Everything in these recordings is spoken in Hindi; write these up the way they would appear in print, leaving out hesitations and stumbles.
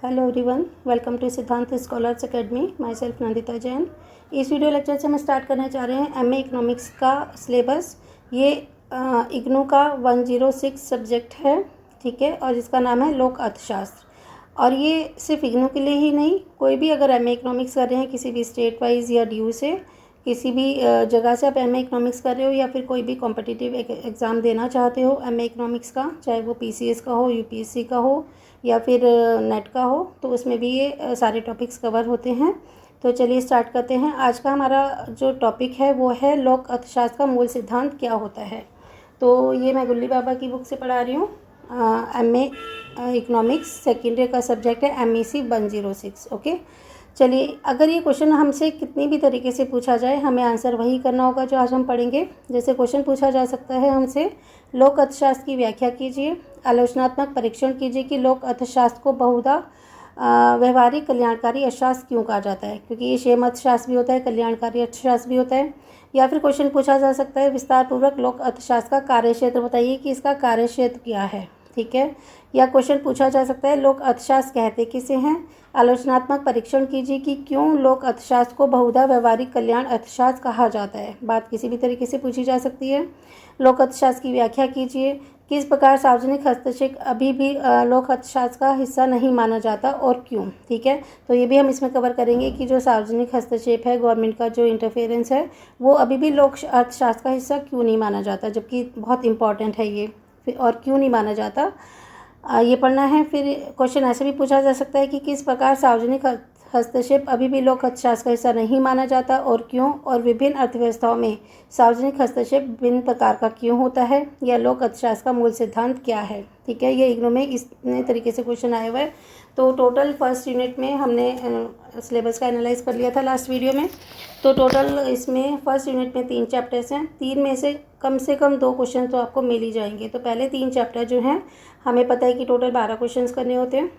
हेलो एवरीवन, वेलकम टू सिद्धांत scholars academy. My self Nandita Jain. इस वीडियो लेक्चर से हम स्टार्ट करने जा रहे हैं एमए इकोनॉमिक्स का सिलेबस। ये इग्नू का 106 सब्जेक्ट है, ठीक है, और इसका नाम है लोक अर्थशास्त्र। और ये सिर्फ इग्नू के लिए ही नहीं, कोई भी अगर एमए इकोनॉमिक्स कर रहे हैं किसी भी स्टेट वाइज या ड्यू से, किसी भी जगह से आप एमए इकोनॉमिक्स कर रहे हो या फिर कोई भी कॉम्पिटिटिव एग्ज़ाम देना चाहते हो एमए इकोनॉमिक्स का, चाहे वो पीसीएस का हो, यूपीएससी का हो या फिर नेट का हो, तो उसमें भी ये सारे टॉपिक्स कवर होते हैं। तो चलिए स्टार्ट करते हैं। आज का हमारा जो टॉपिक है वो है लोक अर्थशास्त्र का मूल सिद्धांत क्या होता है। तो ये मैं गुल्ली बाबा की बुक से पढ़ा रही हूँ। एमए इकोनॉमिक्स सेकेंड ईयर का सब्जेक्ट है MEC 106। ओके, चलिए, अगर ये क्वेश्चन हमसे कितनी भी तरीके से पूछा जाए, हमें आंसर वही करना होगा जो आज हम पढ़ेंगे। जैसे क्वेश्चन पूछा जा सकता है हमसे, लोक अर्थशास्त्र की व्याख्या कीजिए, आलोचनात्मक परीक्षण कीजिए कि लोक अर्थशास्त्र को बहुधा व्यवहारिक कल्याणकारी अर्थशास्त्र क्यों कहा जाता है, क्योंकि ये क्षेम अर्थशास्त्र भी होता है, कल्याणकारी अर्थशास्त्र भी होता है। या फिर क्वेश्चन पूछा जा सकता है, विस्तार पूर्वक लोक अर्थशास्त्र का कार्यक्षेत्र बताइए कि इसका कार्यक्षेत्र क्या है, ठीक है। या क्वेश्चन पूछा जा सकता है, लोक अर्थशास्त्र कहते किसे हैं। आलोचनात्मक परीक्षण कीजिए कि क्यों लोक अर्थशास्त्र को बहुधा व्यवहारिक कल्याण अर्थशास्त्र कहा जाता है। बात किसी भी तरीके से पूछी जा सकती है। लोक अर्थशास्त्र की व्याख्या कीजिए, किस प्रकार सार्वजनिक हस्तक्षेप अभी भी लोक अर्थशास्त्र का हिस्सा नहीं माना जाता और क्यों, ठीक है। तो ये भी हम इसमें कवर करेंगे कि जो सार्वजनिक हस्तक्षेप है, गवर्नमेंट का जो इंटरफेरेंस है, वो अभी भी लोक अर्थशास्त्र का हिस्सा क्यों नहीं माना जाता, जबकि बहुत इंपॉर्टेंट है ये, और क्यों नहीं माना जाता ये पढ़ना है। फिर क्वेश्चन ऐसे भी पूछा जा सकता है कि किस प्रकार सार्वजनिक हस्तक्षेप अभी भी लोक अर्थशास्त्र का हिस्सा नहीं माना जाता और क्यों, और विभिन्न अर्थव्यवस्थाओं में सार्वजनिक हस्तक्षेप विभिन्न प्रकार का क्यों होता है, या लोक अर्थशास्त्र का मूल सिद्धांत क्या है, ठीक है। ये इग्नू में इस तरीके से क्वेश्चन आए हुए हैं। तो टोटल फर्स्ट यूनिट में हमने सिलेबस का एनालाइज कर लिया था लास्ट वीडियो में। तो टोटल इसमें फर्स्ट यूनिट में 3 चैप्टर्स हैं, 3 में से कम 2 क्वेश्चन तो आपको मिल ही जाएंगे। तो पहले 3 चैप्टर जो हैं, हमें पता है कि टोटल 12 क्वेश्चंस करने होते हैं,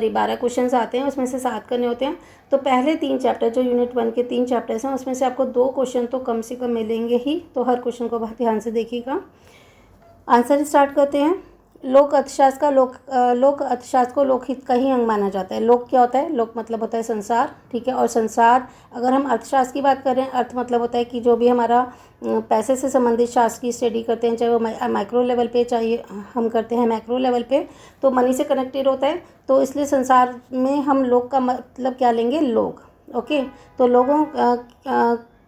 12 क्वेश्चंस आते हैं, उसमें से 7 करने होते हैं। तो पहले 3 चैप्टर जो यूनिट 1 के 3 चैप्टर्स हैं, उसमें से आपको 2 क्वेश्चन तो कम से कम मिलेंगे ही। तो हर क्वेश्चन को बहुत ध्यान से देखिएगा। आंसर स्टार्ट करते हैं। लोक अर्थशास्त्र को लोकहित का ही अंग माना जाता है। लोक क्या होता है? लोक मतलब होता है संसार, ठीक है। और संसार, अगर हम अर्थशास्त्र की बात करें, अर्थ मतलब होता है कि जो भी हमारा पैसे से संबंधित शास्त्र की स्टडी करते हैं, चाहे वो माइक्रो लेवल पे, चाहे हम करते हैं मैक्रो लेवल पे, तो मनी से कनेक्टेड होता है। तो इसलिए संसार में हम लोक का मतलब क्या लेंगे? लोग। ओके, तो लोगों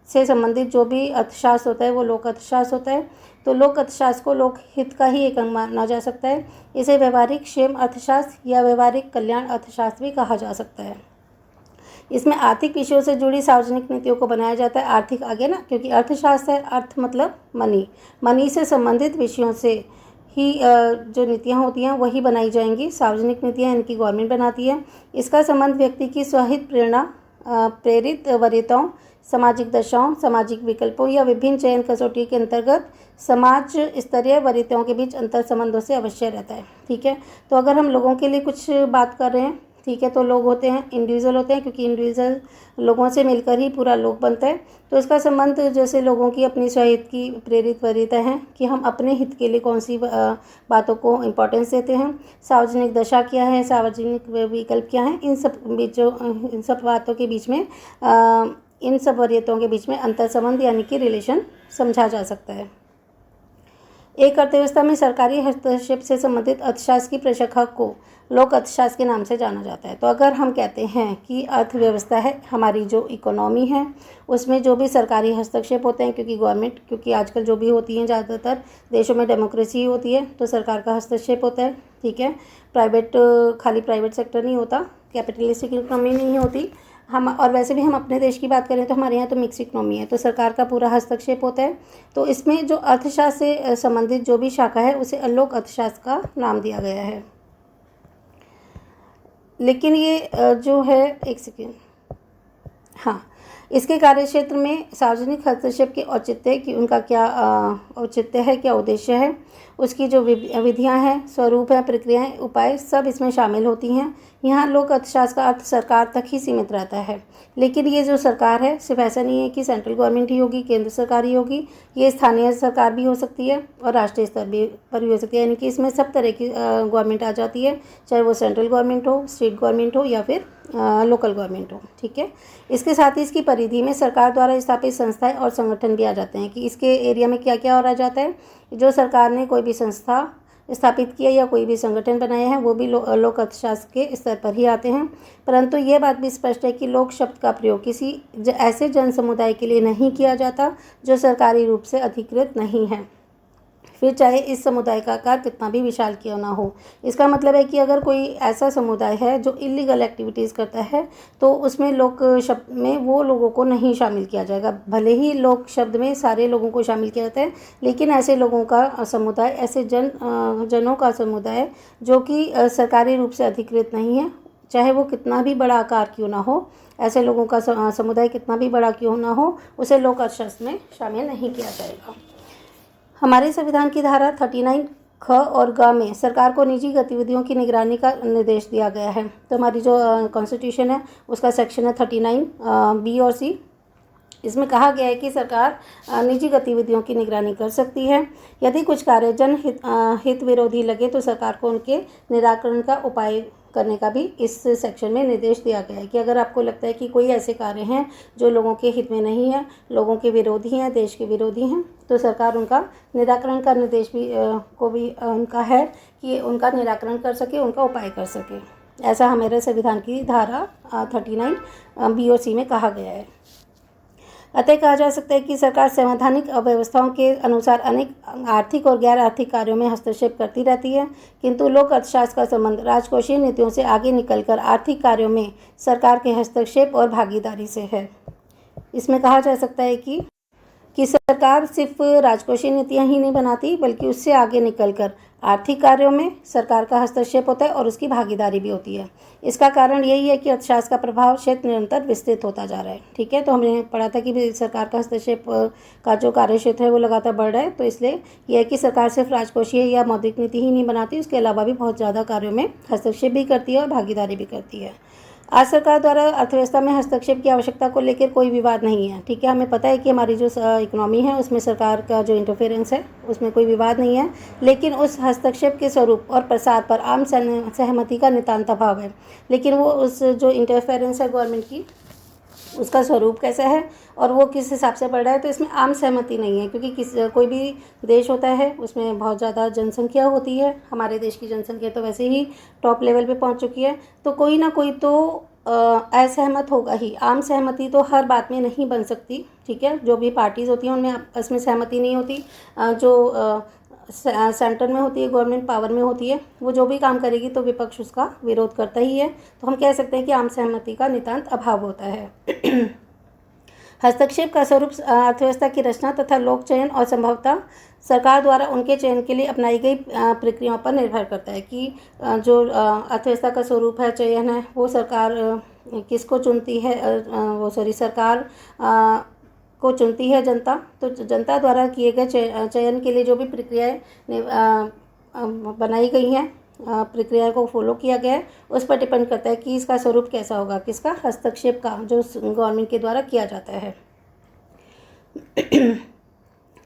से संबंधित जो भी अर्थशास्त्र होता है वो लोक अर्थशास्त्र होता है। तो लोक अर्थशास्त्र को लोकहित का ही एक अंग माना जा सकता है। इसे व्यवहारिक क्षेम अर्थशास्त्र या व्यवहारिक कल्याण अर्थशास्त्र भी कहा जा सकता है। इसमें आर्थिक विषयों से जुड़ी सार्वजनिक नीतियों को बनाया जाता है। आर्थिक आगे ना, क्योंकि अर्थशास्त्र है, अर्थ मतलब मनी से संबंधित विषयों से ही जो नीतियाँ होती हैं वही बनाई जाएंगी। सार्वजनिक नीतियाँ इनकी गवर्नमेंट बनाती है। इसका संबंध व्यक्ति की स्वहित प्रेरणा, प्रेरित वरीयताओं, सामाजिक दशाओं, सामाजिक विकल्पों या विभिन्न चयन कसौटी के अंतर्गत समाज स्तरीय वरीयताओं के बीच अंतर संबंधों से अवश्य रहता है, ठीक है। तो अगर हम लोगों के लिए कुछ बात कर रहे हैं, ठीक है, तो लोग होते हैं, इंडिविजुअल होते हैं, क्योंकि इंडिविजुअल लोगों से मिलकर ही पूरा लोग बनता है। तो इसका संबंध जैसे लोगों की अपनी स्वहित की प्रेरित वरीयता है कि हम अपने हित के लिए कौन सी बातों को इम्पोर्टेंस देते हैं, सार्वजनिक दशा क्या है, सार्वजनिक विकल्प क्या है, इन सब बातों के बीच में इन सब वरीयताओं के बीच में अंतर संबंध यानी कि रिलेशन समझा जा सकता है। एक अर्थव्यवस्था में सरकारी हस्तक्षेप से संबंधित अर्थशास्त्र की प्रशाखा को लोक अर्थशास्त्र के नाम से जाना जाता है। तो अगर हम कहते हैं कि अर्थव्यवस्था है, हमारी जो इकोनॉमी है, उसमें जो भी सरकारी हस्तक्षेप होते हैं, क्योंकि आजकल जो भी होती हैं ज़्यादातर देशों में डेमोक्रेसी होती है, तो सरकार का हस्तक्षेप होता है, ठीक है। खाली प्राइवेट सेक्टर नहीं होता, कैपिटलिस्टिक इकोनॉमी नहीं होती हम। और वैसे भी हम अपने देश की बात करें तो हमारे यहाँ तो मिक्स इकोनॉमी है, तो सरकार का पूरा हस्तक्षेप होता है। तो इसमें जो अर्थशास्त्र से संबंधित जो भी शाखा है उसे लोक अर्थशास्त्र का नाम दिया गया है। लेकिन ये जो है, एक सेकेंड, हाँ, इसके कार्यक्षेत्र में सार्वजनिक हस्तक्षेप के औचित्य की उनका क्या औचित्य है, क्या उद्देश्य है, उसकी जो विधियां हैं, स्वरूप है, प्रक्रियाएं, उपाय, सब इसमें शामिल होती हैं। यहाँ लोक अर्थशास्त्र का अर्थ सरकार तक ही सीमित रहता है। लेकिन ये जो सरकार है सिर्फ ऐसा नहीं है कि सेंट्रल गवर्नमेंट ही होगी, केंद्र सरकार ही होगी, ये स्थानीय सरकार भी हो सकती है और राष्ट्रीय स्तर पर भी हो सकती है। यानी कि इसमें सब तरह की गवर्नमेंट आ जाती है, चाहे वो सेंट्रल गवर्नमेंट हो, स्टेट गवर्नमेंट हो या फिर लोकल गवर्नमेंट हो। ठीक है, इसके साथ ही इसकी परिधि में सरकार द्वारा स्थापित संस्थाएं और संगठन भी आ जाते हैं कि इसके एरिया में क्या क्या हो रहा जाता है। जो सरकार ने कोई भी संस्था स्थापित किया या कोई भी संगठन बनाया है वो भी लोक अर्थशास्त्र के स्तर पर ही आते हैं। परंतु ये बात भी स्पष्ट है कि लोक शब्द का प्रयोग किसी ऐसे जन समुदाय के लिए नहीं किया जाता जो सरकारी रूप से अधिकृत नहीं है, फिर चाहे इस समुदाय का आकार कितना भी विशाल क्यों ना हो। इसका मतलब है कि अगर कोई ऐसा समुदाय है जो इलीगल एक्टिविटीज़ करता है तो उसमें लोक शब्द में वो लोगों को नहीं शामिल किया जाएगा। भले ही लोक शब्द में सारे लोगों को शामिल किया जाता है, लेकिन ऐसे लोगों का समुदाय, ऐसे जनों का समुदाय जो कि सरकारी रूप से अधिकृत नहीं है, चाहे वो कितना भी बड़ा आकार क्यों ना हो, ऐसे लोगों का समुदाय कितना भी बड़ा क्यों ना हो, उसे लोक अर्थशास्त्र में शामिल नहीं किया जाएगा। हमारे संविधान की धारा 39 ख और ग में सरकार को निजी गतिविधियों की निगरानी का निर्देश दिया गया है। तो हमारी जो कॉन्स्टिट्यूशन है उसका सेक्शन है 39 बी और सी। इसमें कहा गया है कि सरकार निजी गतिविधियों की निगरानी कर सकती है। यदि कुछ कार्य हित विरोधी लगे तो सरकार को उनके निराकरण का उपाय करने का भी इस सेक्शन में निर्देश दिया गया है कि अगर आपको लगता है कि कोई ऐसे कार्य हैं जो लोगों के हित में नहीं है, लोगों के विरोधी हैं, देश के विरोधी हैं, तो सरकार उनका निराकरण का निर्देश भी उनका है कि उनका निराकरण कर सके, उनका उपाय कर सके। ऐसा हमारे संविधान की धारा 39 बी और सी में कहा गया है। अतः कहा जा सकता है कि सरकार संवैधानिक अव्यवस्थाओं के अनुसार अनेक आर्थिक और गैर आर्थिक कार्यों में हस्तक्षेप करती रहती है, किंतु लोक अर्थशास्त्र का संबंध राजकोषीय नीतियों से आगे निकलकर आर्थिक कार्यों में सरकार के हस्तक्षेप और भागीदारी से है। इसमें कहा जा सकता है कि सरकार सिर्फ राजकोषीय नीतियाँ ही नहीं बनाती, बल्कि उससे आगे निकलकर आर्थिक कार्यों में सरकार का हस्तक्षेप होता है और उसकी भागीदारी भी होती है। इसका कारण यही है कि अर्थशास्त्र का प्रभाव क्षेत्र निरंतर विस्तृत होता जा रहा है। ठीक है, तो हमने पढ़ा था कि सरकार का हस्तक्षेप का जो कार्य क्षेत्र है वो लगातार बढ़ रहा है। तो इसलिए यह है कि सरकार सिर्फ राजकोषीय या मौद्रिक नीति ही नहीं बनाती, उसके अलावा भी बहुत ज़्यादा कार्यों में हस्तक्षेप भी करती है और भागीदारी भी करती है। आज सरकार द्वारा अर्थव्यवस्था में हस्तक्षेप की आवश्यकता को लेकर कोई विवाद नहीं है। ठीक है, हमें पता है कि हमारी जो इकोनॉमी है उसमें सरकार का जो इंटरफेरेंस है उसमें कोई विवाद नहीं है, लेकिन उस हस्तक्षेप के स्वरूप और प्रसार पर आम सहमति का नितांत अभाव है। लेकिन वो उस जो इंटरफेरेंस है गवर्नमेंट की, उसका स्वरूप कैसा है और वो किस हिसाब से बढ़ रहा है, तो इसमें आम सहमति नहीं है, क्योंकि कोई भी देश होता है उसमें बहुत ज़्यादा जनसंख्या होती है। हमारे देश की जनसंख्या तो वैसे ही टॉप लेवल पे पहुंच चुकी है, तो कोई ना कोई तो असहमत होगा ही। आम सहमति तो हर बात में नहीं बन सकती। ठीक है, जो भी पार्टीज़ होती हैं उनमें आपस में सहमति नहीं होती। जो सेंटर में होती है, गवर्नमेंट पावर में होती है, वो जो भी काम करेगी तो विपक्ष उसका विरोध करता ही है। तो हम कह सकते हैं कि आम सहमति का नितांत अभाव होता है। हस्तक्षेप का स्वरूप अर्थव्यवस्था की रचना तथा लोक चयन और संभवतः सरकार द्वारा उनके चयन के लिए अपनाई गई प्रक्रियाओं पर निर्भर करता है कि जो अर्थव्यवस्था का स्वरूप है, चयन है, वो सरकार किसको चुनती है, सरकार को चुनती है जनता। तो जनता द्वारा किए गए चयन के लिए जो भी प्रक्रियाएं बनाई गई हैं, प्रक्रिया को फॉलो किया गया है, उस पर डिपेंड करता है कि इसका स्वरूप कैसा होगा, किसका हस्तक्षेप का, जो गवर्नमेंट के द्वारा किया जाता है।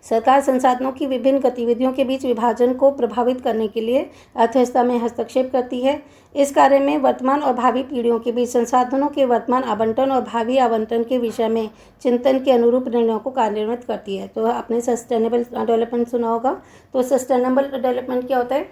सरकार संसाधनों की विभिन्न गतिविधियों के बीच विभाजन को प्रभावित करने के लिए अर्थव्यवस्था में हस्तक्षेप करती है। इस कार्य में वर्तमान और भावी पीढ़ियों के बीच संसाधनों के वर्तमान आवंटन और भावी आवंटन के विषय में चिंतन के अनुरूप निर्णयों को कार्यान्वित करती है। तो आपने सस्टेनेबल डेवलपमेंट सुना होगा। तो सस्टेनेबल डेवलपमेंट क्या होता है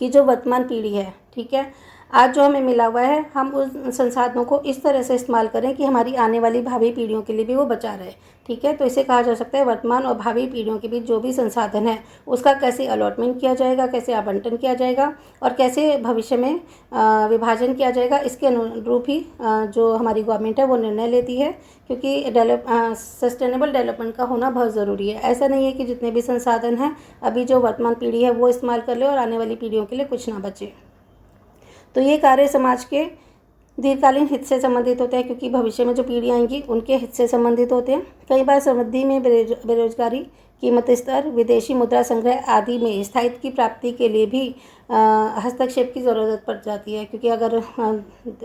कि जो वर्तमान पीढ़ी है, ठीक है, आज जो हमें मिला हुआ है, हम उस संसाधनों को इस तरह से इस्तेमाल करें कि हमारी आने वाली भावी पीढ़ियों के लिए भी वो बचा रहे। ठीक है, तो इसे कहा जा सकता है वर्तमान और भावी पीढ़ियों के बीच जो भी संसाधन है उसका कैसे अलॉटमेंट किया जाएगा, कैसे आवंटन किया जाएगा और कैसे भविष्य में विभाजन किया जाएगा, इसके अनुरूप ही जो हमारी गवर्नमेंट है वो निर्णय लेती है। क्योंकि सस्टेनेबल डेवलपमेंट का होना बहुत ज़रूरी है। ऐसा नहीं है कि जितने भी संसाधन हैं अभी जो वर्तमान पीढ़ी है वो इस्तेमाल कर ले और आने वाली पीढ़ियों के लिए कुछ ना बचे। तो ये कार्य समाज के दीर्घकालीन हित से संबंधित होते हैं, क्योंकि भविष्य में जो पीढ़ी आएंगी उनके हित से संबंधित होते हैं। कई बार समृद्धि में बेरोजगारी, कीमत स्तर, विदेशी मुद्रा संग्रह आदि में स्थायित्व की प्राप्ति के लिए भी हस्तक्षेप की ज़रूरत पड़ जाती है, क्योंकि अगर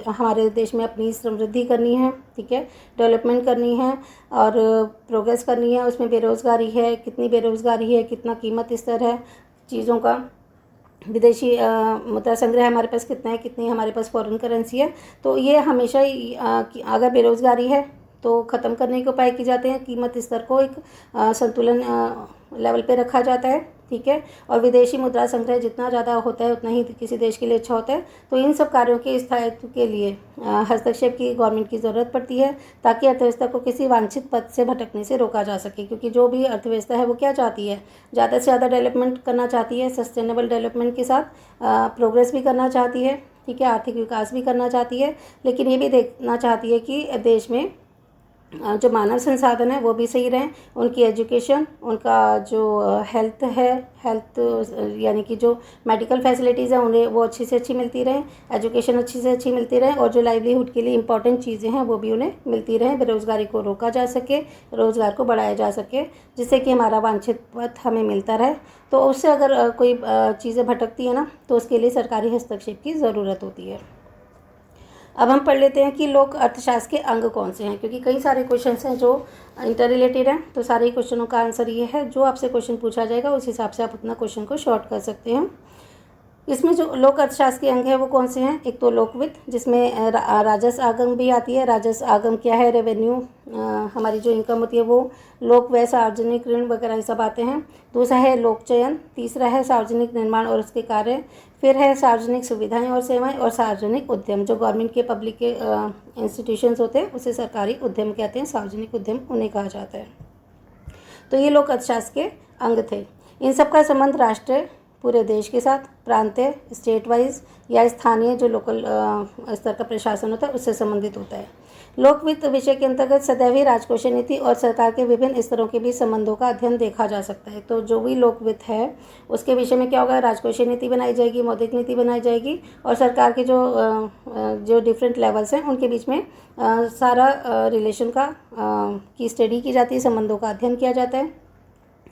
हमारे देश में अपनी समृद्धि करनी है, ठीक है, डेवलपमेंट करनी है और प्रोग्रेस करनी है, उसमें बेरोज़गारी है, कितनी बेरोज़गारी है, कितना कीमत स्तर है चीज़ों का, विदेशी मुद्रा संग्रह हमारे पास कितना है, कितनी हमारे पास फॉरेन करेंसी है, तो ये हमेशा ही अगर बेरोज़गारी है तो ख़त्म करने के उपाय किए जाते हैं। कीमत स्तर को एक संतुलन लेवल पे रखा जाता है, ठीक है, और विदेशी मुद्रा संग्रह जितना ज़्यादा होता है उतना ही किसी देश के लिए अच्छा होता है। तो इन सब कार्यों के स्थायित्व के लिए हस्तक्षेप की गवर्नमेंट की ज़रूरत पड़ती है, ताकि अर्थव्यवस्था को किसी वांछित पथ से भटकने से रोका जा सके। क्योंकि जो भी अर्थव्यवस्था है वो क्या चाहती है, ज़्यादा से ज़्यादा डेवलपमेंट करना चाहती है, सस्टेनेबल डेवलपमेंट के साथ प्रोग्रेस भी करना चाहती है, ठीक है, आर्थिक विकास भी करना चाहती है, लेकिन ये भी देखना चाहती है कि देश में जो मानव संसाधन है वो भी सही रहें, उनकी एजुकेशन, उनका जो हेल्थ है, हेल्थ यानी कि जो मेडिकल फैसिलिटीज़ हैं उन्हें वो अच्छी से अच्छी मिलती रहें, एजुकेशन अच्छी से अच्छी मिलती रहे, और जो लाइवलीहुड के लिए इंपॉर्टेंट चीज़ें हैं वो भी उन्हें मिलती रहें, बेरोज़गारी को रोका जा सके, रोज़गार को बढ़ाया जा सके, जिससे कि हमारा वांछित पथ हमें मिलता रहे। तो उससे अगर कोई चीज़ें भटकती है ना, तो उसके लिए सरकारी हस्तक्षेप की ज़रूरत होती है। अब हम पढ़ लेते हैं कि लोक अर्थशास्त्र के अंग कौन से हैं, क्योंकि कई सारे क्वेश्चंस हैं जो इंटर रिलेटेड हैं। तो सारे क्वेश्चनों का आंसर ये है, जो आपसे क्वेश्चन पूछा जाएगा उस हिसाब से आप अपना क्वेश्चन को शॉर्ट कर सकते हैं। इसमें जो लोक अर्थशास्त्र के अंग है वो कौन से हैं? एक तो लोकवित्त, जिसमें राजस्व आगम भी आती है। राजस्व आगम क्या है? रेवेन्यू, हमारी जो इनकम होती है वो। लोक व्यय, सार्वजनिक ऋण वगैरह ये सब आते हैं। दूसरा है लोक चयन। तीसरा है सार्वजनिक निर्माण और उसके कार्य। फिर है सार्वजनिक सुविधाएं और सेवाएं, और सार्वजनिक उद्यम, जो गवर्नमेंट के पब्लिक के इंस्टीट्यूशंस होते हैं उसे सरकारी उद्यम कहते हैं, सार्वजनिक उद्यम उन्हें कहा जाता है। तो ये लोक अर्थशास्त्र के अंग थे। इन सब का संबंध राष्ट्र, पूरे देश के साथ, प्रांतीय, स्टेट वाइज या स्थानीय जो लोकल स्तर का प्रशासन होता है उससे संबंधित होता है। लोकवित्त विषय के अंतर्गत सदैव ही राजकोषीय नीति और सरकार के विभिन्न स्तरों के बीच संबंधों का अध्ययन देखा जा सकता है। तो जो भी लोकवित्त है उसके विषय में क्या होगा? राजकोषीय नीति बनाई जाएगी, मौद्रिक नीति बनाई जाएगी, और सरकार के जो डिफरेंट लेवल्स हैं उनके बीच में सारा रिलेशन का की स्टडी की जाती है, संबंधों का अध्ययन किया जाता है।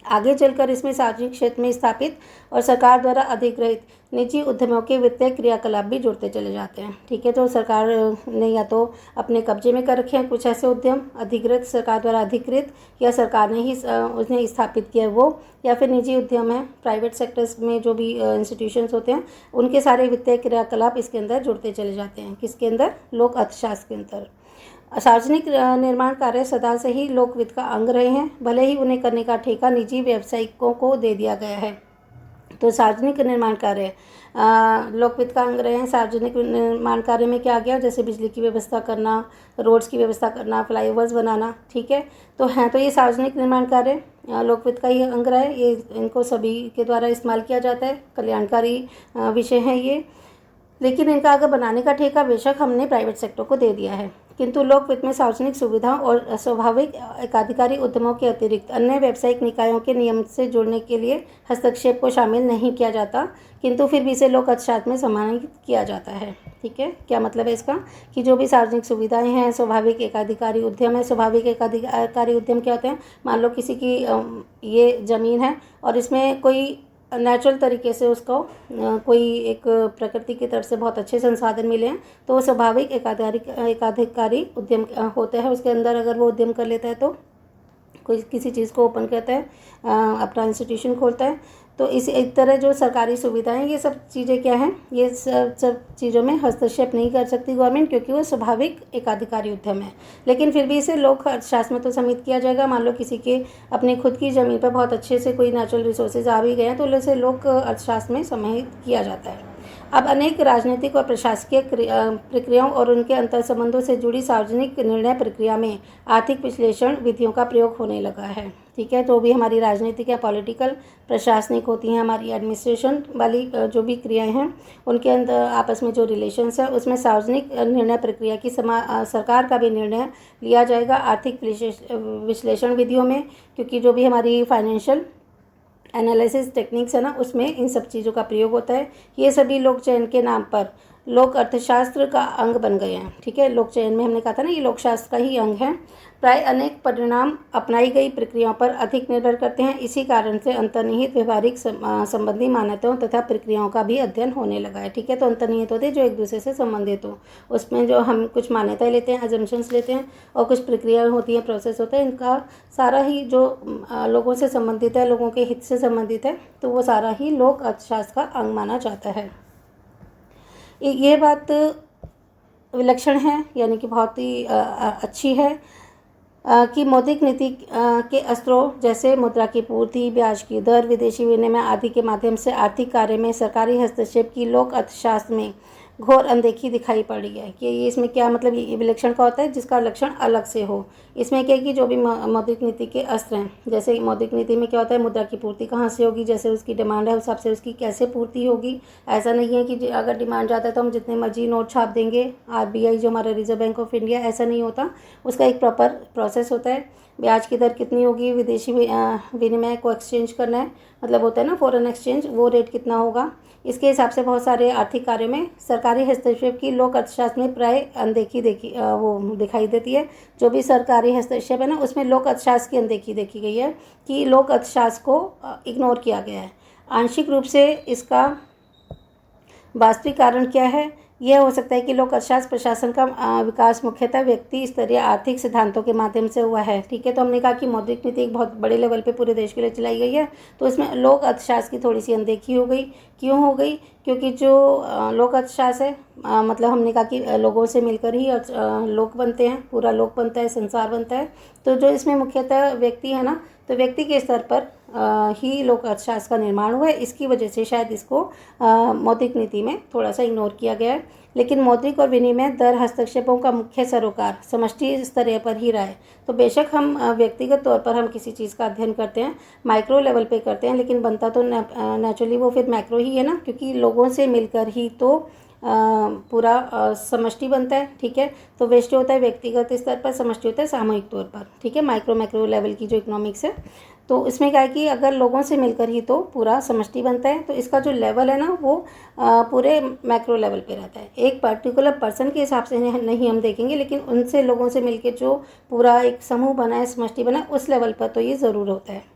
आगे चलकर इसमें सार्वजनिक क्षेत्र में स्थापित और सरकार द्वारा अधिग्रहित निजी उद्यमों के वित्तीय क्रियाकलाप भी जुड़ते चले जाते हैं, ठीक है। तो सरकार ने या तो अपने कब्जे में कर रखे हैं कुछ ऐसे उद्यम, अधिकृत, सरकार द्वारा अधिकृत, या सरकार ने ही उसने स्थापित किया है वो, या फिर निजी उद्यम है, प्राइवेट सेक्टर्स में जो भी इंस्टीट्यूशंस होते हैं उनके सारे वित्तीय क्रियाकलाप इसके अंदर जुड़ते चले जाते हैं। किसके अंदर? लोक अर्थशास्त्र के अंदर। सार्वजनिक निर्माण कार्य सदा से ही लोकवित्त का अंग रहे हैं, भले ही उन्हें करने का ठेका निजी व्यावसायिकों को दे दिया गया है। तो सार्वजनिक निर्माण कार्य लोकवित्त का अंग रहे हैं। सार्वजनिक निर्माण कार्य में क्या आ गया? जैसे बिजली की व्यवस्था करना, रोड्स की व्यवस्था करना, फ्लाईओवर्स बनाना, ठीक है। तो ये सार्वजनिक निर्माण कार्य लोकवित्त का ही अंग रहा है। ये इनको सभी के द्वारा इस्तेमाल किया जाता है, कल्याणकारी विषय हैं ये। लेकिन इनका अगर बनाने का ठेका बेशक हमने प्राइवेट सेक्टर को दे दिया है, किंतु लोकवित्त में सार्वजनिक सुविधाओं और स्वाभाविक एकाधिकारी उद्यमों के अतिरिक्त अन्य व्यावसायिक निकायों के नियम से जुड़ने के लिए हस्तक्षेप को शामिल नहीं किया जाता, किंतु फिर भी इसे लोक अर्थशास्त्र में सम्मानित किया जाता है, ठीक है। क्या मतलब है इसका? कि जो भी सार्वजनिक सुविधाएं हैं, स्वाभाविक एकाधिकारी उद्यम है। स्वाभाविक एकाधिकारी उद्यम क्या होते हैं? मान लो किसी की ये ज़मीन है और इसमें कोई नेचुरल तरीके से उसको कोई एक प्रकृति की तरफ से बहुत अच्छे संसाधन मिले हैं, तो वो स्वाभाविक एकाधिकारी उद्यम होता है। उसके अंदर अगर वो उद्यम कर लेता है तो कोई किसी चीज़ को ओपन करता है, अपना इंस्टीट्यूशन खोलता है, तो इसी एक तरह जो सरकारी सुविधाएं, ये सब चीज़ें क्या हैं? ये सब चीज़ों में हस्तक्षेप नहीं कर सकती गवर्नमेंट, क्योंकि वो स्वाभाविक एकाधिकारी उद्यम है। लेकिन फिर भी इसे लोक अर्थशास्त्र में तो सम्मिलित किया जाएगा। मान लो किसी के अपनी खुद की ज़मीन पर बहुत अच्छे से कोई नेचुरल रिसोर्सेज आ भी गए हैं, तो उसे लोक अर्थशास्त्र में सम्मिलित किया जाता है। अब अनेक राजनीतिक और प्रशासकीय प्रक्रियाओं और उनके अंतर संबंधों से जुड़ी सार्वजनिक निर्णय प्रक्रिया में आर्थिक विश्लेषण विधियों का प्रयोग होने लगा है, ठीक है। तो भी हमारी राजनीतिक या पॉलिटिकल, प्रशासनिक होती हैं, हमारी एडमिनिस्ट्रेशन वाली जो भी क्रियाएं हैं, उनके अंदर आपस में जो रिलेशंस है उसमें सार्वजनिक निर्णय प्रक्रिया की सरकार का भी निर्णय लिया जाएगा आर्थिक विश्लेषण विधियों में, क्योंकि जो भी हमारी फाइनेंशियल एनालिसिस टेक्निक्स है ना, उसमें इन सब चीज़ों का प्रयोग होता है। ये सभी लोक चयन के नाम पर लोक अर्थशास्त्र का अंग बन गए हैं। ठीक है, लोक चयन में हमने कहा था ना, ये लोकशास्त्र का ही अंग है। प्राय अनेक परिणाम अपनाई गई प्रक्रियाओं पर अधिक निर्भर करते हैं। इसी कारण से अंतर्निहित व्यवहारिक संबंधी मान्यताओं तथा प्रक्रियाओं का भी अध्ययन होने लगा है। ठीक है, तो अंतर्निहित होते हैं जो एक दूसरे से संबंधित हो, उसमें जो हम कुछ मान्यताएं लेते हैं, अजम्पशंस लेते हैं, और कुछ प्रक्रियाएं होती हैं, प्रोसेस होता है, इनका सारा ही जो लोगों से संबंधित है, लोगों के हित से संबंधित है, तो वो सारा ही लोक अर्थशास्त्र का अंग माना जाता है। ये बात विलक्षण है, यानी कि बहुत ही अच्छी है कि मौद्रिक नीति के स्त्रोत जैसे मुद्रा की पूर्ति, ब्याज की दर, विदेशी विनिमय आदि के माध्यम से आर्थिक कार्य में सरकारी हस्तक्षेप की लोक अर्थशास्त्र में घोर अनदेखी दिखाई पड़ रही है। कि ये इसमें क्या मतलब, ये विलक्षण का होता है जिसका लक्षण अलग से हो। इसमें क्या है कि जो भी मौद्रिक नीति के अस्त्र हैं, जैसे मौद्रिक नीति में क्या होता है, मुद्रा की पूर्ति कहाँ से होगी, जैसे उसकी डिमांड है उस हिसाब से उसकी कैसे पूर्ति होगी। ऐसा नहीं है कि अगर डिमांड ज़्यादा है तो हम जितने मर्जी नोट छाप देंगे, RBI जो हमारा रिजर्व बैंक ऑफ इंडिया, ऐसा नहीं होता। उसका एक प्रॉपर प्रोसेस होता है। ब्याज की दर कितनी होगी, विदेशी विनिमय को एक्सचेंज करना है, मतलब होता है ना फॉरेन एक्सचेंज, वो रेट कितना होगा, इसके हिसाब से बहुत सारे आर्थिक कार्यों में सरकारी हस्तक्षेप की लोक अर्थशास्त्र में प्राय अनदेखी वो दिखाई देती है। जो भी सरकारी हस्तक्षेप है ना, उसमें लोक अर्थशास्त्र की अनदेखी देखी गई है कि लोक अर्थशास्त्र को इग्नोर किया गया है। आंशिक रूप से इसका वास्तविक कारण क्या है, यह हो सकता है कि लोक अर्थशास्त्र प्रशासन का विकास मुख्यतः व्यक्ति स्तरीय आर्थिक सिद्धांतों के माध्यम से हुआ है। ठीक है, तो हमने कहा कि मौद्रिक नीति एक बहुत बड़े लेवल पे पूरे देश के लिए चलाई गई है, तो इसमें लोक अर्थशास्त्र की थोड़ी सी अनदेखी हो गई। क्यों हो गई? क्योंकि जो लोक अर्थशास्त्र है, मतलब हमने कहा कि लोगों से मिलकर ही लोक बनते हैं, पूरा लोक बनता है, संसार बनता है। तो जो इसमें मुख्यतः व्यक्ति है ना, तो व्यक्ति के स्तर पर ही लोक अर्थशास्त्र का निर्माण हुआ है। इसकी वजह से शायद इसको मौद्रिक नीति में थोड़ा सा इग्नोर किया गया है। लेकिन मौद्रिक और विनिमय दर हस्तक्षेपों का मुख्य सरोकार समष्टि स्तर पर ही रहा है। तो बेशक हम व्यक्तिगत तौर पर हम किसी चीज़ का अध्ययन करते हैं, माइक्रो लेवल पे करते हैं, लेकिन बनता तो नेचुरली वो फिर मैक्रो ही है ना, क्योंकि लोगों से मिलकर ही तो पूरा समष्टि बनता है। ठीक है, तो वेस्ट होता है व्यक्तिगत स्तर पर, समष्टि होता है सामूहिक तौर पर। ठीक है, मैक्रो लेवल की जो इकोनॉमिक्स है, तो इसमें क्या है कि अगर लोगों से मिलकर ही तो पूरा समष्टि बनता है, तो इसका जो लेवल है ना, वो पूरे मैक्रो लेवल पे रहता है। एक पर्टिकुलर पर्सन के हिसाब से नहीं हम देखेंगे, लेकिन उनसे लोगों से मिलकर जो पूरा एक समूह बना है, समष्टि बना है, उस लेवल पर तो ये ज़रूर होता है।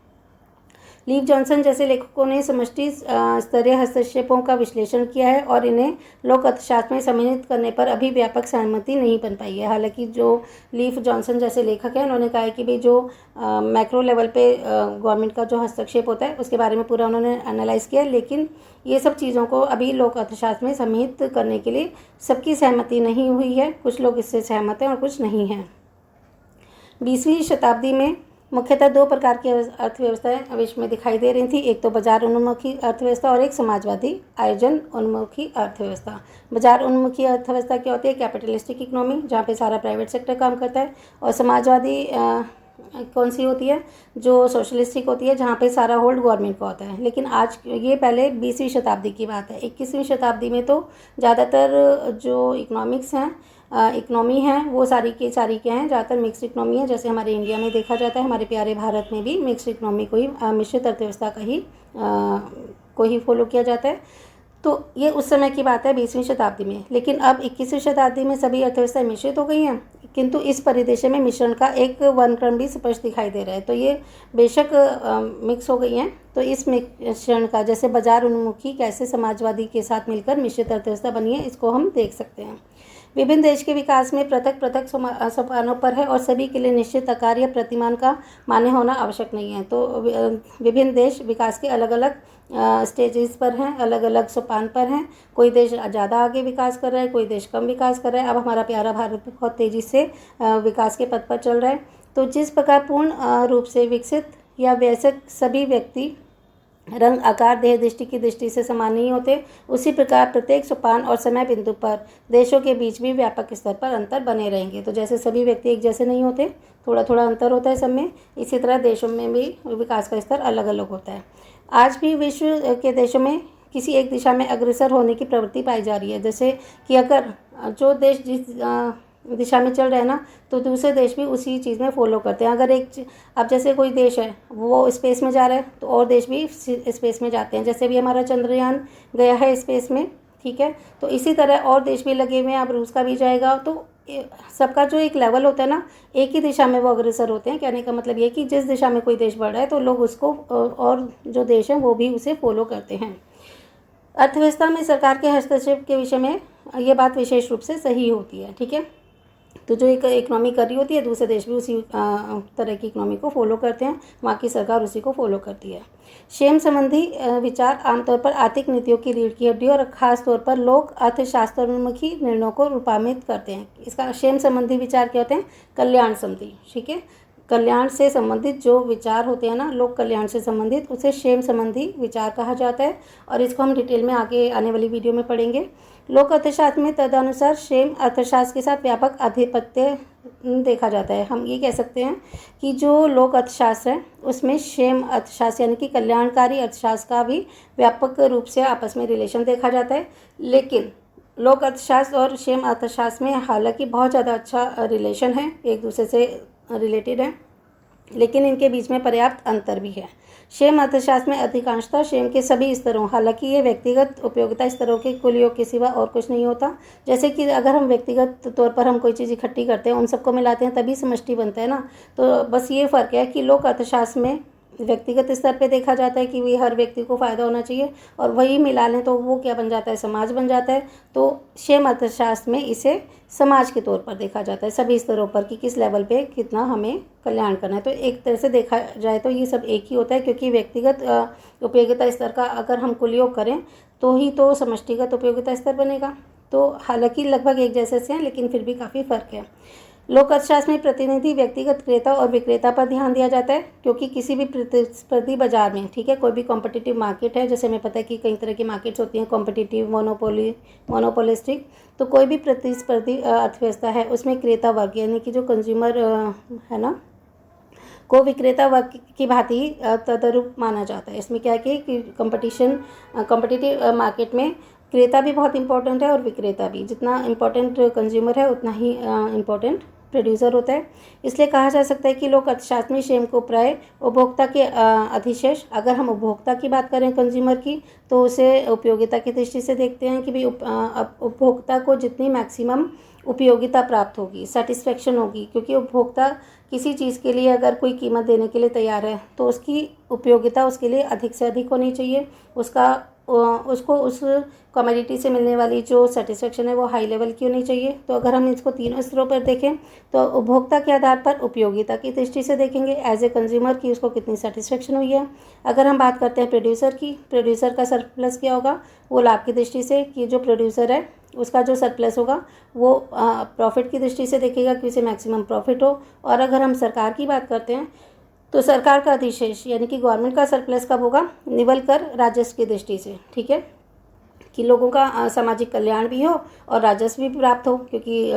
लीव जॉनसन जैसे लेखकों ने समष्टि स्तरीय हस्तक्षेपों का विश्लेषण किया है और इन्हें लोक अर्थशास्त्र में सम्मिलित करने पर अभी व्यापक सहमति नहीं बन पाई है। हालांकि जो लीव जॉनसन जैसे लेखक हैं, उन्होंने कहा है कि भाई जो मैक्रो लेवल पे गवर्नमेंट का जो हस्तक्षेप होता है उसके बारे में पूरा उन्होंने एनालाइज किया, लेकिन ये सब चीज़ों को अभी लोक अर्थशास्त्र में सम्मिलित करने के लिए सबकी सहमति नहीं हुई है। कुछ लोग इससे सहमत हैं और कुछ नहीं हैं। 20वीं शताब्दी में मुख्यतः दो प्रकार की अर्थव्यवस्थाएं विश्व में दिखाई दे रही थी। एक तो बाजार उन्मुखी अर्थव्यवस्था और एक समाजवादी आयोजन उन्मुखी अर्थव्यवस्था। बाजार उन्मुखी अर्थव्यवस्था क्या होती है? कैपिटलिस्टिक इकोनॉमी, जहाँ पे सारा प्राइवेट सेक्टर काम करता है। और समाजवादी कौन सी होती है? जो सोशलिस्टिक होती है, जहाँ पे सारा होल्ड गवर्नमेंट का होता है। लेकिन आज ये पहले 20वीं शताब्दी की बात है। 21वीं शताब्दी में तो ज़्यादातर जो इकोनॉमिक्स हैं, इकनॉमी है, वो सारी की सारी क्या हैं? ज़्यादातर मिक्स इकनॉमी है। जैसे हमारे इंडिया में देखा जाता है, हमारे प्यारे भारत में भी मिक्स इकनॉमी को ही, मिश्रित अर्थव्यवस्था का ही को ही फॉलो किया जाता है। तो ये उस समय की बात है 20वीं शताब्दी में। लेकिन अब 21वीं शताब्दी में सभी अर्थव्यवस्थाएं मिश्रित हो गई हैं, किंतु इस परिदृश्य में मिश्रण का एक वर्णक्रम भी स्पष्ट दिखाई दे रहा है। तो ये बेशक मिक्स हो गई हैं, तो इस मिश्रण का, जैसे बाजार उन्मुखी कैसे समाजवादी के साथ मिलकर मिश्रित अर्थव्यवस्था बनी है, इसको हम देख सकते हैं। विभिन्न देश के विकास में पृथक पृथक सोपानों पर है और सभी के लिए निश्चित आकार या प्रतिमान का मान्य होना आवश्यक नहीं है। तो विभिन्न देश विकास के अलग अलग स्टेजेस पर हैं, अलग अलग सोपान पर हैं। कोई देश ज़्यादा आगे विकास कर रहा है, कोई देश कम विकास कर रहा है। अब हमारा प्यारा भारत बहुत तेज़ी से विकास के पथ पर चल रहा है। तो जिस प्रकार पूर्ण रूप से विकसित या वयस्क सभी व्यक्ति रंग, आकार, देह दृष्टि की दृष्टि से समान नहीं होते, उसी प्रकार प्रत्येक सोपान और समय बिंदु पर देशों के बीच भी व्यापक स्तर पर अंतर बने रहेंगे। तो जैसे सभी व्यक्ति एक जैसे नहीं होते, थोड़ा थोड़ा अंतर होता है सब में, इसी तरह देशों में भी विकास का स्तर अलग अलग होता है। आज भी विश्व के देशों में किसी एक दिशा में अग्रसर होने की प्रवृत्ति पाई जा रही है। जैसे कि अगर जो देश जिस दिशा में चल रहे हैं ना, तो दूसरे देश भी उसी चीज़ में फॉलो करते हैं। अगर अब जैसे कोई देश है वो स्पेस में जा रहा है, तो और देश भी स्पेस में जाते हैं। जैसे भी हमारा चंद्रयान गया है स्पेस में, ठीक है। तो इसी तरह और देश भी लगे हुए हैं, अब रूस का भी जाएगा। तो सबका जो एक लेवल होता है ना, एक ही दिशा में वो अग्रसर होते हैं। कहने का मतलब ये कि जिस दिशा में कोई देश बढ़ रहा है तो लोग उसको और जो देश हैं वो भी उसे फॉलो करते हैं। अर्थव्यवस्था में सरकार के हस्तक्षेप के विषय में ये बात विशेष रूप से सही होती है, ठीक है। तो जो एक इकनॉमी कर रही होती है, दूसरे देश भी उसी तरह की इकनॉमी को फॉलो करते हैं, वहाँ की सरकार उसी को फॉलो करती है। शेम संबंधी विचार आमतौर पर आर्थिक नीतियों की रीढ़ की हड्डी और खास तौर पर लोक अर्थशास्त्रोन्मुखी निर्णयों को रूपांतरित करते हैं। इसका शेम संबंधी विचार क्या होते हैं? कल्याण संबंधी, ठीक है। कल्याण से संबंधित जो विचार होते हैं ना, लोक कल्याण से संबंधित, उसे शेम संबंधी विचार कहा जाता है और इसको हम डिटेल में आगे आने वाली वीडियो में पढ़ेंगे। लोक अर्थशास्त्र में तदनुसार शेम अर्थशास्त्र के साथ व्यापक आधिपत्य देखा जाता है। हम ये कह सकते हैं कि जो लोक अर्थशास्त्र है उसमें शेम अर्थशास्त्र यानी कि कल्याणकारी अर्थशास्त्र का भी व्यापक रूप से आपस में रिलेशन देखा जाता है। लेकिन लोक अर्थशास्त्र और शेम अर्थशास्त्र में हालांकि बहुत ज़्यादा अच्छा रिलेशन है, एक दूसरे से रिलेटेड है, लेकिन इनके बीच में पर्याप्त अंतर भी है। शेम अर्थशास्त्र में अधिकांशतः शेम के सभी स्तरों, हालांकि ये व्यक्तिगत उपयोगिता स्तरों के कुल योग के सिवा और कुछ नहीं होता। जैसे कि अगर हम व्यक्तिगत तौर पर हम कोई चीज़ इकट्ठी करते हैं, उन सबको मिलाते हैं तभी समष्टि बनता है ना। तो बस ये फ़र्क है कि लोक अर्थशास्त्र में व्यक्तिगत स्तर पे देखा जाता है कि भी हर व्यक्ति को फ़ायदा होना चाहिए, और वही मिला लें तो वो क्या बन जाता है? समाज बन जाता है। तो शेम अर्थशास्त्र में इसे समाज के तौर पर देखा जाता है, सभी स्तरों पर, कि किस लेवल पे कितना हमें कल्याण करना है। तो एक तरह से देखा जाए तो ये सब एक ही होता है, क्योंकि व्यक्तिगत उपयोगिता स्तर का अगर हम कुल योग करें तो ही तो समष्टिगत उपयोगिता स्तर बनेगा। तो हालांकि लगभग एक जैसे से हैं, लेकिन फिर भी काफ़ी फ़र्क है। लोक अर्थशास्त्र में प्रतिनिधि व्यक्तिगत क्रेता और विक्रेता पर ध्यान दिया जाता है, क्योंकि किसी भी प्रतिस्पर्धी बाजार में, ठीक है, कोई भी कॉम्पिटिटिव मार्केट है, जैसे हमें पता है कि कई तरह की मार्केट्स होती हैं, कॉम्पिटिटिव, मोनोपोलिस्टिक। तो कोई भी प्रतिस्पर्धी अर्थव्यवस्था है उसमें क्रेता वर्ग यानी कि जो कंज्यूमर है ना, को विक्रेता वर्ग की भांति तदरूप माना जाता है। इसमें क्या है कि कॉम्पिटिटिव मार्केट में क्रेता भी बहुत इंपॉर्टेंट है और विक्रेता भी। जितना इंपॉर्टेंट कंज्यूमर है उतना ही इंपॉर्टेंट प्रोड्यूसर होता है। इसलिए कहा जा सकता है कि लोक अर्थशास्त्र में शेम को प्राय उपभोक्ता के अधिशेष, अगर हम उपभोक्ता की बात करें कंज्यूमर की, तो उसे उपयोगिता की दृष्टि से देखते हैं कि भाई उपभोक्ता को जितनी मैक्सिमम उपयोगिता प्राप्त होगी, सेटिस्फेक्शन होगी, क्योंकि उपभोक्ता किसी चीज़ के लिए अगर कोई कीमत देने के लिए तैयार है तो उसकी उपयोगिता उसके लिए अधिक से अधिक होनी चाहिए। उसको उस कमोडिटी से मिलने वाली जो सेटिस्फेक्शन है वो हाई लेवल की होनी चाहिए। तो अगर हम इसको तीनों स्तरों पर देखें तो उपभोक्ता के आधार पर उपयोगिता की दृष्टि से देखेंगे एज ए कंज्यूमर की उसको कितनी सेटिस्फेक्शन हुई है। अगर हम बात करते हैं प्रोड्यूसर की, प्रोड्यूसर का सरप्लस क्या होगा? वो लाभ की दृष्टि से, कि जो प्रोड्यूसर है उसका जो सरप्लस होगा वो प्रॉफिट की दृष्टि से देखेगा कि उसे मैक्सिमम प्रॉफिट हो। और अगर हम सरकार की बात करते हैं तो सरकार का अधिशेष यानी कि गवर्नमेंट का सरप्लस कब होगा? निवल कर राजस्व की दृष्टि से, ठीक है, कि लोगों का सामाजिक कल्याण भी हो और राजस्व भी प्राप्त हो, क्योंकि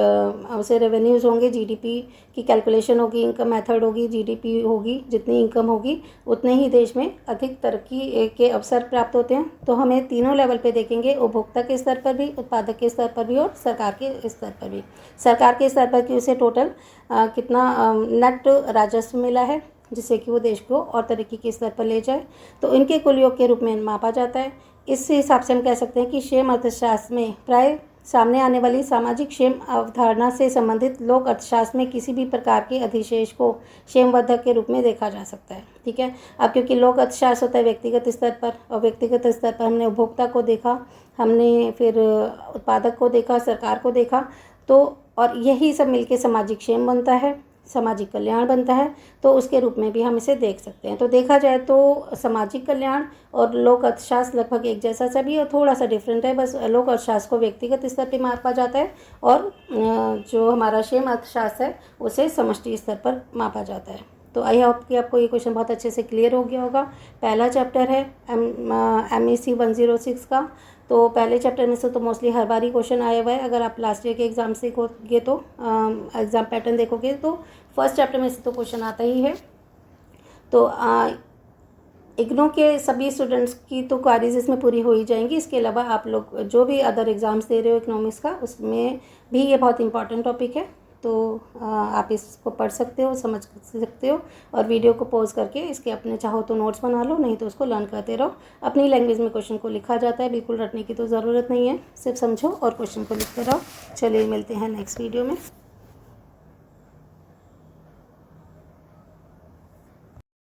उसे रेवेन्यूज़ होंगे, जीडीपी की कैलकुलेशन होगी, इनकम मेथड होगी, जीडीपी होगी, जितनी इनकम होगी उतने ही देश में अधिक तरक्की के अवसर प्राप्त होते हैं। तो हमें तीनों लेवल पे देखेंगे, उपभोक्ता के स्तर पर भी, उत्पादक के स्तर पर भी और सरकार के स्तर पर भी। सरकार के स्तर पर कि उसे टोटल कितना नेट राजस्व मिला है जिससे कि वो देश को और तरक्की के स्तर पर ले जाए, तो इनके कुल योग के रूप में मापा जाता है। इस हिसाब से हम कह सकते हैं कि शेम अर्थशास्त्र में प्राय सामने आने वाली सामाजिक शेम अवधारणा से संबंधित लोक अर्थशास्त्र में किसी भी प्रकार के अधिशेष को शेमवर्धक के रूप में देखा जा सकता है, ठीक है। अब क्योंकि लोक अर्थशास्त्र होता है व्यक्तिगत स्तर पर, और व्यक्तिगत स्तर पर हमने उपभोक्ता को देखा, हमने फिर उत्पादक को देखा, सरकार को देखा, तो और यही सब मिलके सामाजिक शेम बनता है, सामाजिक कल्याण बनता है। तो उसके रूप में भी हम इसे देख सकते हैं। तो देखा जाए तो सामाजिक कल्याण और लोक अर्थशास्त्र लगभग एक जैसा सा भी और थोड़ा सा डिफरेंट है। बस लोक अर्थशास्त्र को व्यक्तिगत स्तर पर मापा जाता है और जो हमारा शेम अर्थशास्त्र है उसे समष्टि स्तर पर मापा जाता है। तो आई होप कि आपको ये क्वेश्चन बहुत अच्छे से क्लियर हो गया होगा। पहला चैप्टर है MEC 106 का। तो पहले चैप्टर में से तो मोस्टली हर बार ही क्वेश्चन आया हुआ है। अगर आप लास्ट ईयर के एग्ज़ाम से देखोगे तो एग्ज़ाम पैटर्न देखोगे तो फर्स्ट चैप्टर में से तो क्वेश्चन आता ही है। तो इग्नू के सभी स्टूडेंट्स की तो क्वारीज इसमें पूरी हो ही जाएंगी। इसके अलावा आप लोग जो भी अदर एग्ज़ाम्स दे रहे हो इकोनॉमिक्स का, उसमें भी ये बहुत इंपॉर्टेंट टॉपिक है। तो आप इसको पढ़ सकते हो, समझ सकते हो, और वीडियो को पॉज करके इसके अपने चाहो तो नोट्स बना लो, नहीं तो उसको लर्न करते रहो। अपनी लैंग्वेज में क्वेश्चन को लिखा जाता है, बिल्कुल रटने की तो ज़रूरत नहीं है, सिर्फ समझो और क्वेश्चन को लिखते रहो। चलिए मिलते हैं नेक्स्ट वीडियो में।